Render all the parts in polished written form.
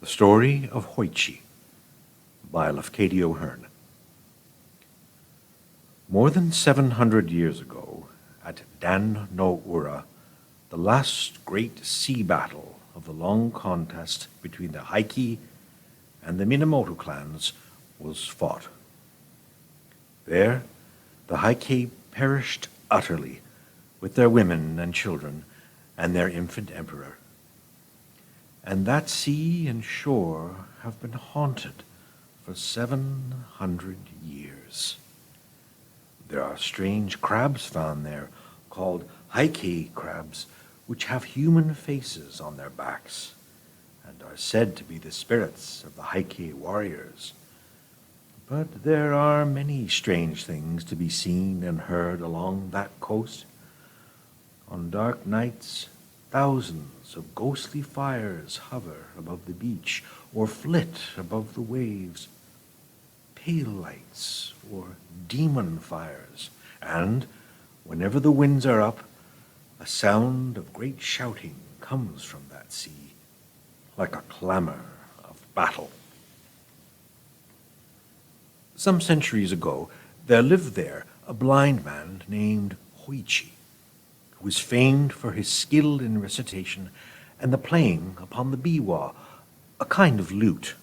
The Story of Hoichi by Lafcadio Hearn. More than 700 years ago, at Dan no Ura, the last great sea battle of the long contest between the Heike and the Minamoto clans was fought. There, the Heike perished utterly, with their women and children and their infant emperor. And that sea and shore have been haunted for 700 years. There are strange crabs found there, called Heike crabs, which have human faces on their backs, and are said to be the spirits of the Heike warriors. But there are many strange things to be seen and heard along that coast. On dark nights, thousands of ghostly fires hover above the beach or flit above the waves. Pale lights or demon fires, and, whenever the winds are up, a sound of great shouting comes from that sea, like a clamor of battle. Some centuries ago, there lived there a blind man named Hoichi, who was famed for his skill in recitation and the playing upon the biwa, a kind of lute.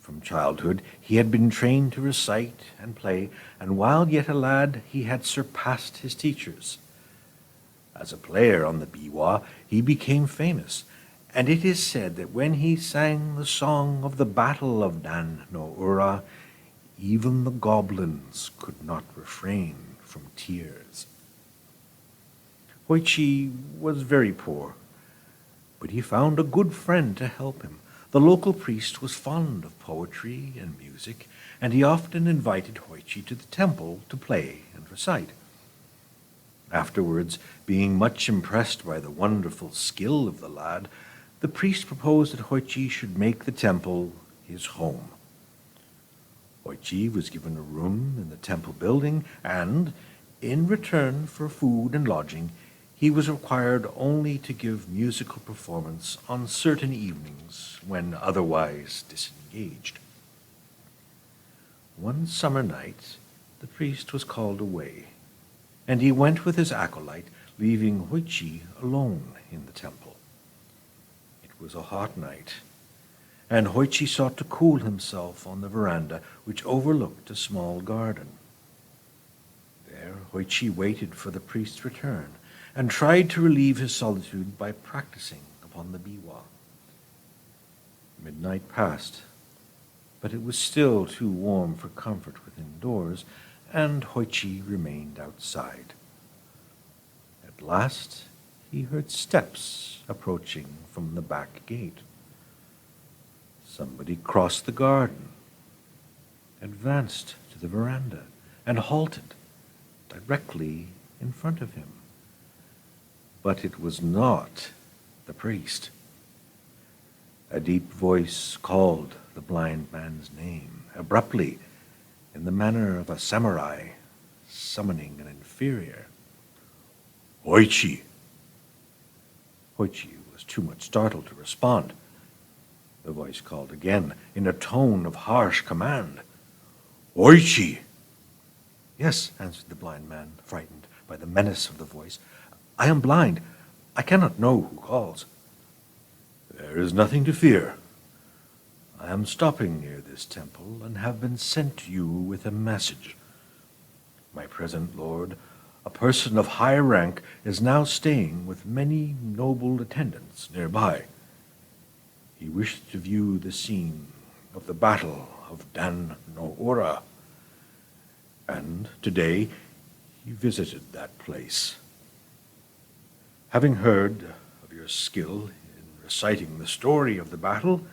From childhood he had been trained to recite and play, and while yet a lad he had surpassed his teachers. As a player on the biwa he became famous, and it is said that when he sang the song of the Battle of Dan no Ura, even the goblins could not refrain from tears. Hoichi was very poor, but he found a good friend to help him. The local priest was fond of poetry and music, and he often invited Hoichi to the temple to play and recite. Afterwards, being much impressed by the wonderful skill of the lad, the priest proposed that Hoichi should make the temple his home. Hoichi was given a room in the temple building, and, in return for food and lodging, he was required only to give musical performance on certain evenings when otherwise disengaged. One summer night, the priest was called away, and he went with his acolyte, leaving Hoichi alone in the temple. It was a hot night, and Hoichi sought to cool himself on the veranda, which overlooked a small garden. There Hoichi waited for the priest's return, and tried to relieve his solitude by practicing upon the biwa. Midnight passed, but it was still too warm for comfort within doors, and Hoichi remained outside. At last he heard steps approaching from the back gate. Somebody crossed the garden, advanced to the veranda, and halted directly in front of him. But it was not the priest. A deep voice called the blind man's name, abruptly, in the manner of a samurai summoning an inferior. Hoichi! Hoichi was too much startled to respond. The voice called again, in a tone of harsh command. Hoichi! Yes, answered the blind man, frightened by the menace of the voice. I am blind. I cannot know who calls. There is nothing to fear. I am stopping near this temple and have been sent to you with a message. My present lord, a person of high rank, is now staying with many noble attendants nearby. He wished to view the scene of the Battle of Dan no Ura, and today he visited that place. Having heard of your skill in reciting the story of the battle,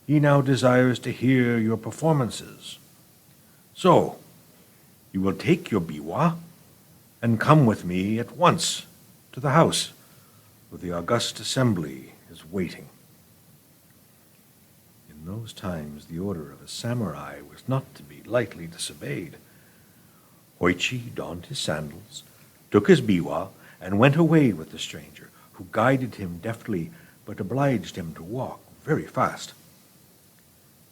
he now desires to hear your performances. So, you will take your biwa and come with me at once to the house where the august assembly is waiting. In those times, the order of a samurai was not to be lightly disobeyed. Hoichi donned his sandals, took his biwa, and went away with the stranger, who guided him deftly but obliged him to walk very fast.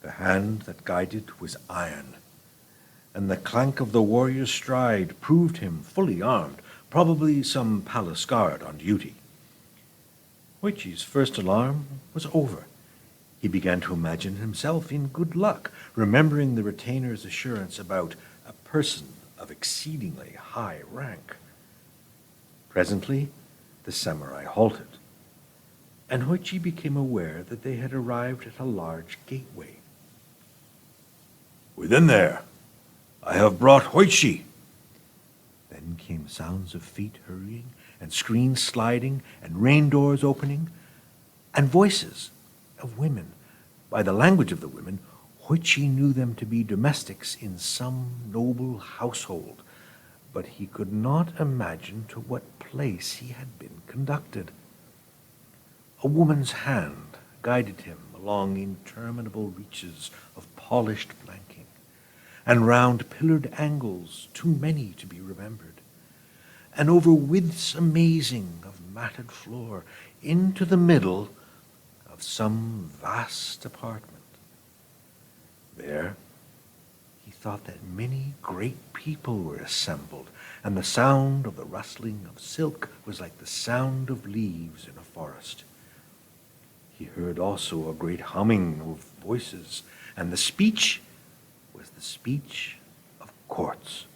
The hand that guided was iron, and the clank of the warrior's stride proved him fully armed, probably some palace guard on duty. Hoichi's first alarm was over. He began to imagine himself in good luck, remembering the retainer's assurance about a person of exceedingly high rank. Presently, the samurai halted, and Hoichi became aware that they had arrived at a large gateway. "Within there, I have brought Hoichi." Then came sounds of feet hurrying, and screens sliding, and rain doors opening, and voices of women. By the language of the women, Hoichi knew them to be domestics in some noble household, but he could not imagine to what place he had been conducted. A woman's hand guided him along interminable reaches of polished planking, and round pillared angles too many to be remembered, and over widths amazing of matted floor, into the middle of some vast apartment. There, he thought that many great people were assembled, and the sound of the rustling of silk was like the sound of leaves in a forest. He heard also a great humming of voices, and the speech was the speech of courts.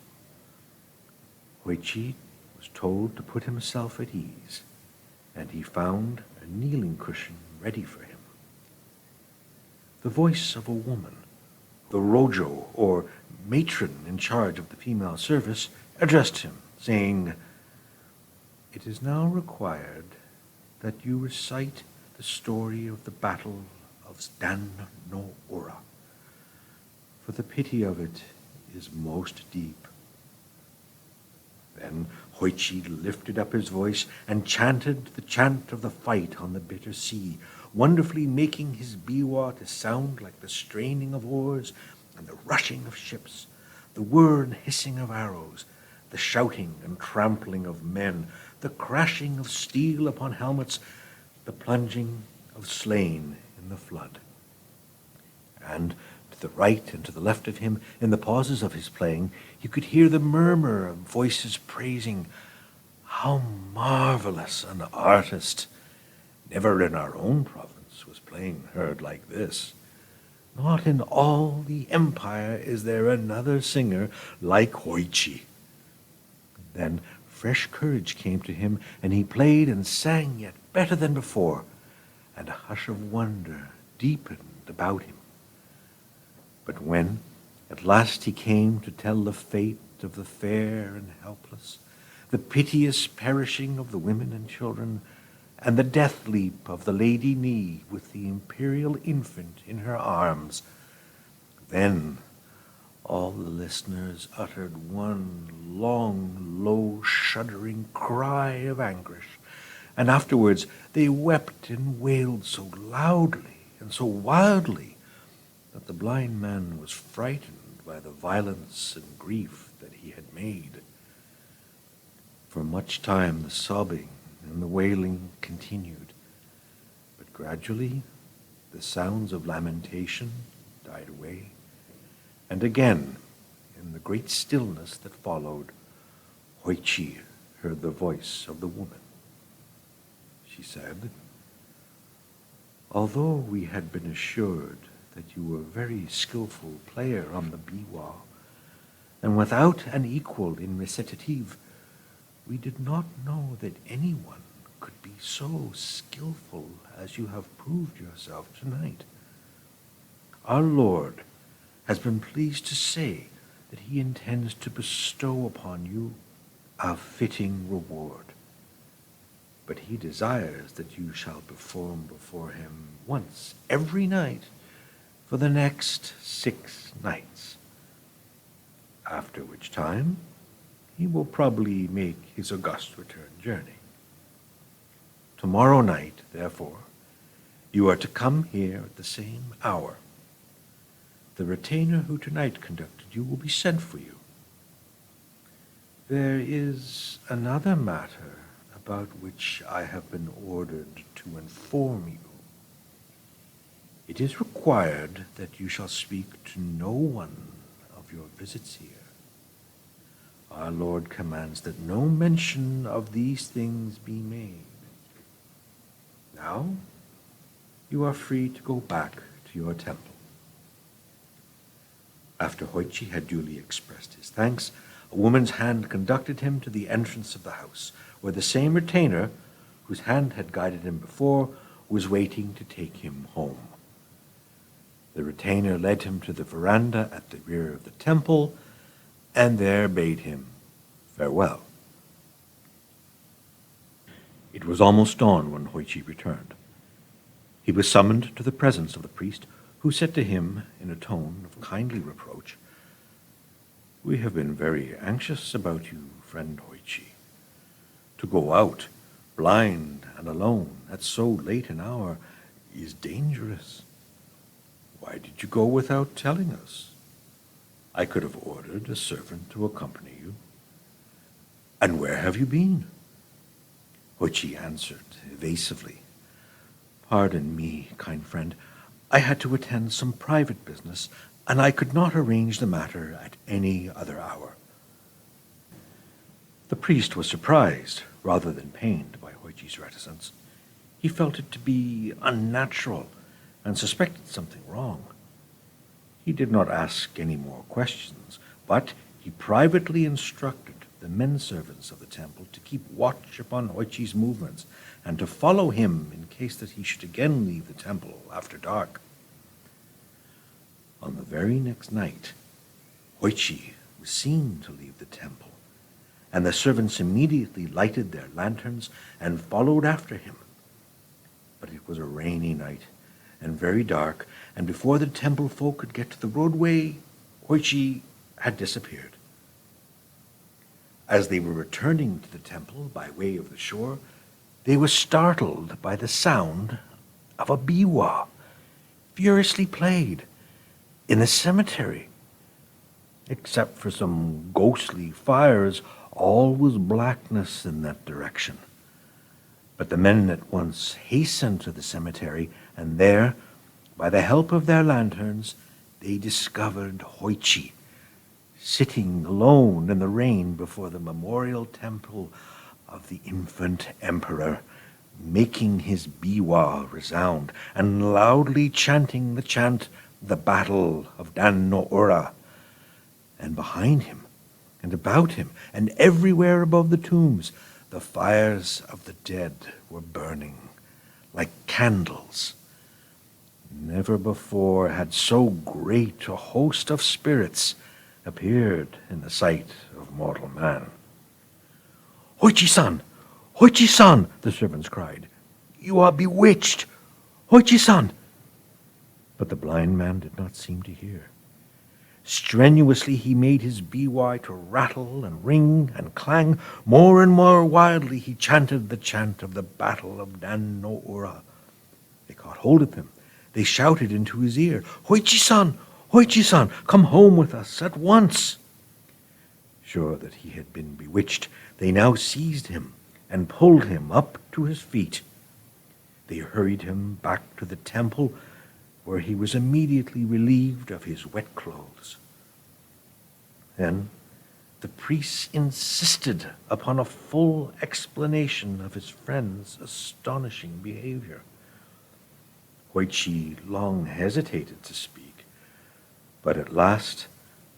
Hoichi was told to put himself at ease, and he found a kneeling cushion ready for him. The voice of a woman, the rojo, or matron in charge of the female service, addressed him, saying, "It is now required that you recite the story of the battle of Dan no Ura, for the pity of it is most deep." Then Hoichi lifted up his voice and chanted the chant of the fight on the bitter sea, wonderfully making his biwa to sound like the straining of oars and the rushing of ships, the whir and hissing of arrows, the shouting and trampling of men, the crashing of steel upon helmets, the plunging of slain in the flood. And to the right and to the left of him, in the pauses of his playing, you could hear the murmur of voices praising, "How marvelous an artist! Never in our own province was playing heard like this. Not in all the empire is there another singer like Hoichi." Then fresh courage came to him, and he played and sang yet better than before, and a hush of wonder deepened about him. But when at last he came to tell the fate of the fair and helpless, the piteous perishing of the women and children, and the death leap of the Lady Ni with the imperial infant in her arms, then all the listeners uttered one long, low, shuddering cry of anguish, and afterwards they wept and wailed so loudly and so wildly that the blind man was frightened by the violence and grief that he had made. For much time the sobbing and the wailing continued, but gradually the sounds of lamentation died away, and again, in the great stillness that followed, Hoichi heard the voice of the woman. She said, "Although we had been assured that you were a very skillful player on the biwa, and without an equal in recitative, we did not know that anyone could be so skillful as you have proved yourself tonight. Our Lord has been pleased to say that he intends to bestow upon you a fitting reward. But he desires that you shall perform before him once every night for the next 6 nights, after which time he will probably make his august return journey. Tomorrow night, therefore, you are to come here at the same hour. The retainer who tonight conducted you will be sent for you. There is another matter about which I have been ordered to inform you." It is required that you shall speak to no one of your visits here. Our Lord commands that no mention of these things be made. Now, you are free to go back to your temple." After Hoichi had duly expressed his thanks, a woman's hand conducted him to the entrance of the house, where the same retainer, whose hand had guided him before, was waiting to take him home. The retainer led him to the veranda at the rear of the temple, and there bade him farewell. It was almost dawn when Hoichi returned. He was summoned to the presence of the priest, who said to him in a tone of kindly reproach, "We have been very anxious about you, friend Hoichi. To go out, blind and alone, at so late an hour, is dangerous. Why did you go without telling us? I could have ordered a servant to accompany you. And where have you been?" Hoichi answered evasively, "Pardon me, kind friend. I had to attend some private business, and I could not arrange the matter at any other hour." The priest was surprised rather than pained by Hoichi's reticence. He felt it to be unnatural and suspected something wrong. He did not ask any more questions, but he privately instructed the men servants of the temple to keep watch upon Hoichi's movements and to follow him in case that he should again leave the temple after dark. On the very next night, Hoichi was seen to leave the temple, and the servants immediately lighted their lanterns and followed after him. But it was a rainy night and very dark, and before the temple folk could get to the roadway, Hoichi had disappeared. As they were returning to the temple by way of the shore, they were startled by the sound of a biwa, furiously played in the cemetery. Except for some ghostly fires, all was blackness in that direction. But the men at once hastened to the cemetery, and there, by the help of their lanterns, they discovered Hoichi, sitting alone in the rain before the memorial temple of the infant emperor, making his biwa resound, and loudly chanting the chant, "The Battle of Dan no Ura." And behind him, and about him, and everywhere above the tombs, the fires of the dead were burning like candles. Never before had so great a host of spirits appeared in the sight of mortal man. "Hoichi-san! Hoichi-san!" the servants cried. "You are bewitched! Hoichi-san!" But the blind man did not seem to hear. Strenuously he made his biwa to rattle and ring and clang. More and more wildly he chanted the chant of the Battle of Dan no Ura. They caught hold of him. They shouted into his ear, "Hoichi-san! Hoichi-san! Come home with us at once!" Sure that he had been bewitched, they now seized him and pulled him up to his feet. They hurried him back to the temple, where he was immediately relieved of his wet clothes. Then the priest insisted upon a full explanation of his friend's astonishing behavior. Hoichi long hesitated to speak, but at last,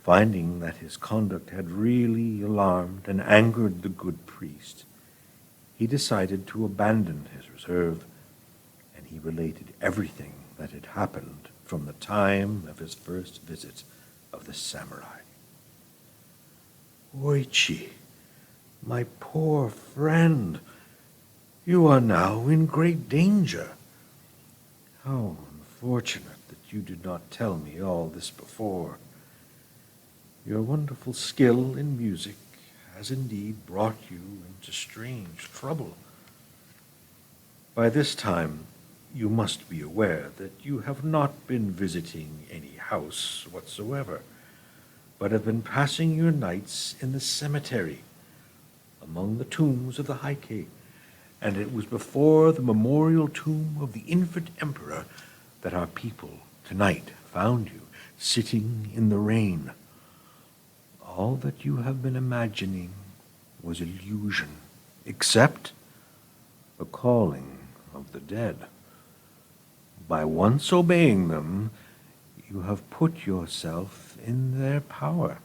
finding that his conduct had really alarmed and angered the good priest, he decided to abandon his reserve, and he related everything that had happened from the time of his first visit of the samurai. "Hoichi, my poor friend, you are now in great danger. How unfortunate that you did not tell me all this before. Your wonderful skill in music has indeed brought you into strange trouble. By this time, you must be aware that you have not been visiting any house whatsoever, but have been passing your nights in the cemetery, among the tombs of the Heike, and it was before the memorial tomb of the infant emperor that our people tonight found you sitting in the rain. All that you have been imagining was illusion, except the calling of the dead. By once obeying them, you have put yourself in their power.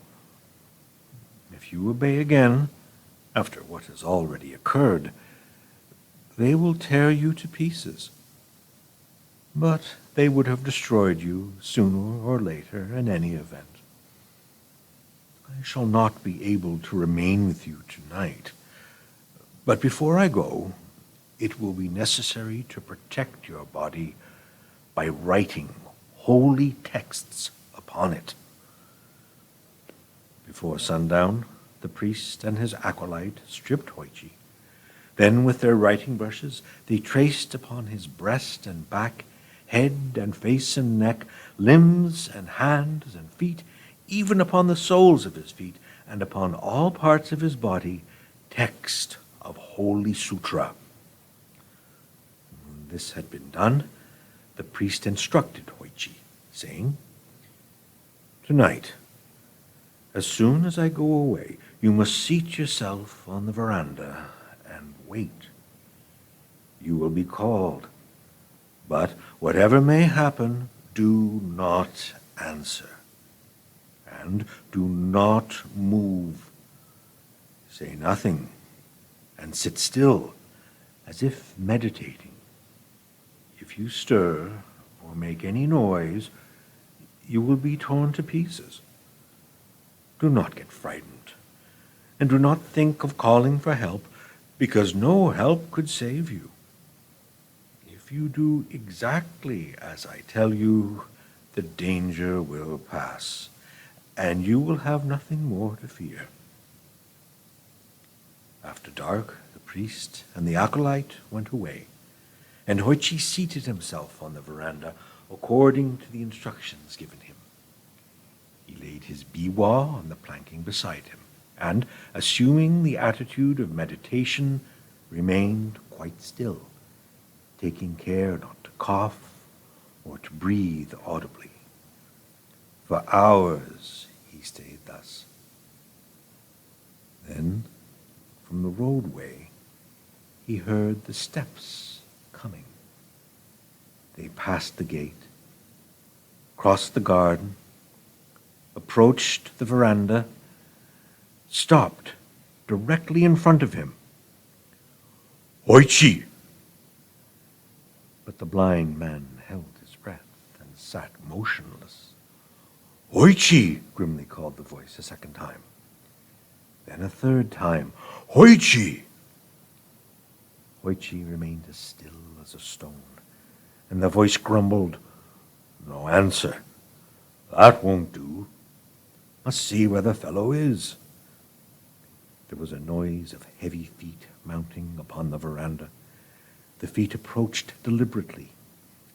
If you obey again, after what has already occurred, they will tear you to pieces. But they would have destroyed you sooner or later in any event. I shall not be able to remain with you tonight, but before I go, it will be necessary to protect your body by writing holy texts upon it. Before sundown, the priest and his acolyte stripped Hoichi. Then, with their writing brushes, they traced upon his breast and back, head and face and neck, limbs and hands and feet, even upon the soles of his feet, and upon all parts of his body, text of Holy Sutra. When this had been done, the priest instructed Hoichi, saying, "Tonight, as soon as I go away, you must seat yourself on the veranda and wait. You will be called, but whatever may happen, do not answer. And do not move. Say nothing, and sit still, as if meditating. If you stir or make any noise, you will be torn to pieces. Do not get frightened, and do not think of calling for help, because no help could save you. If you do exactly as I tell you, the danger will pass, and you will have nothing more to fear." After dark, the priest and the acolyte went away, and Hoichi seated himself on the veranda according to the instructions given him. He laid his biwa on the planking beside him, and, assuming the attitude of meditation, remained quite still, taking care not to cough or to breathe audibly. For hours he stayed thus. Then, from the roadway, he heard the steps coming. They passed the gate, crossed the garden, approached the veranda, stopped directly in front of him. "Hoichi!" But the blind man held his breath and sat motionless. "Hoichi!" grimly called the voice a second time. Then a third time, "Hoichi!" Hoichi remained as still as a stone, and the voice grumbled, "No answer. That won't do. Must see where the fellow is." There was a noise of heavy feet mounting upon the veranda. The feet approached deliberately,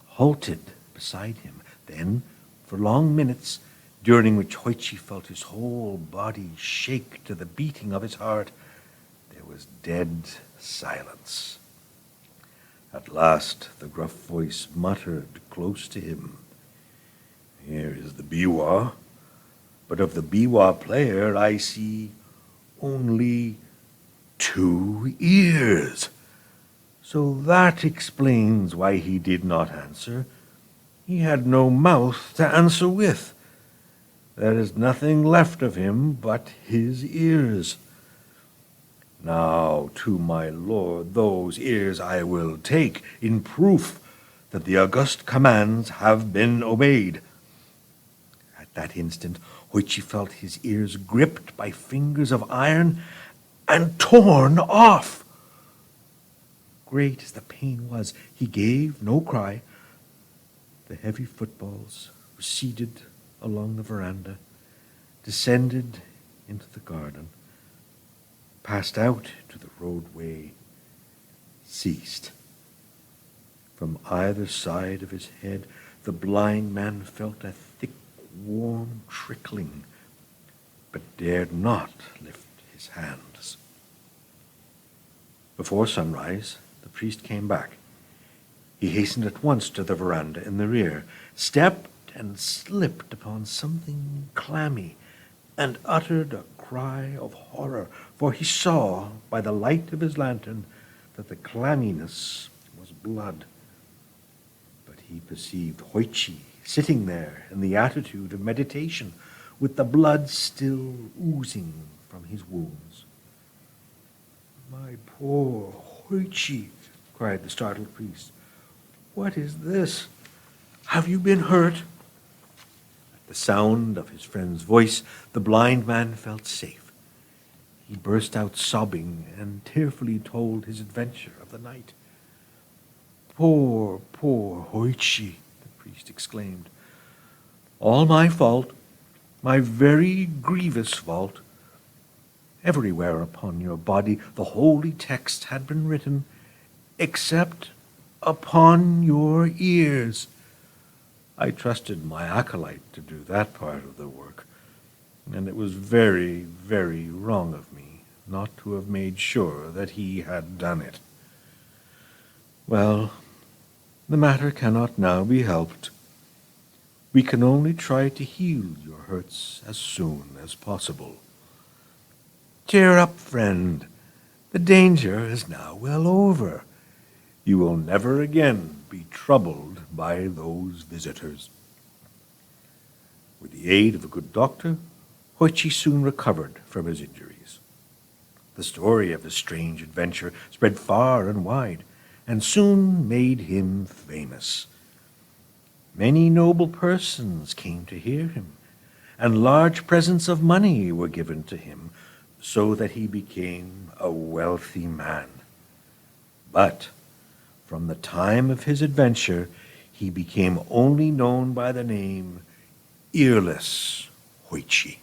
halted beside him. Then, for long minutes, during which Hoichi felt his whole body shake to the beating of his heart, there was dead silence. At last, the gruff voice muttered close to him, "Here is the biwa, but of the biwa player I see only 2 ears. So that explains why he did not answer. He had no mouth to answer with. There is nothing left of him but his ears. Now, to my lord, those ears I will take in proof that the august commands have been obeyed." At that instant, Hoichi felt his ears gripped by fingers of iron and torn off. Great as the pain was, he gave no cry. The heavy footballs receded along the veranda, descended into the garden, passed out to the roadway, ceased. From either side of his head, the blind man felt a thick, warm trickling, but dared not lift his hands. Before sunrise, the priest came back. He hastened at once to the veranda in the rear, stepped and slipped upon something clammy, and uttered a cry of horror, for he saw, by the light of his lantern, that the clamminess was blood. But he perceived Hoichi sitting there in the attitude of meditation, with the blood still oozing from his wounds. "My poor Hoichi," cried the startled priest. "What is this? Have you been hurt?" At the sound of his friend's voice, the blind man felt safe. He burst out sobbing and tearfully told his adventure of the night. "Poor, poor Hoichi," the priest exclaimed. "All my fault, my very grievous fault. Everywhere upon your body the holy text had been written, except upon your ears. I trusted my acolyte to do that part of the work, and it was very, very wrong of me not to have made sure that he had done it. Well, the matter cannot now be helped. We can only try to heal your hurts as soon as possible. Cheer up, friend. The danger is now well over. You will never again be troubled by those visitors." With the aid of a good doctor, Hoichi soon recovered from his injuries. The story of his strange adventure spread far and wide, and soon made him famous. Many noble persons came to hear him, and large presents of money were given to him, so that he became a wealthy man. But from the time of his adventure, he became only known by the name Earless Hoichi.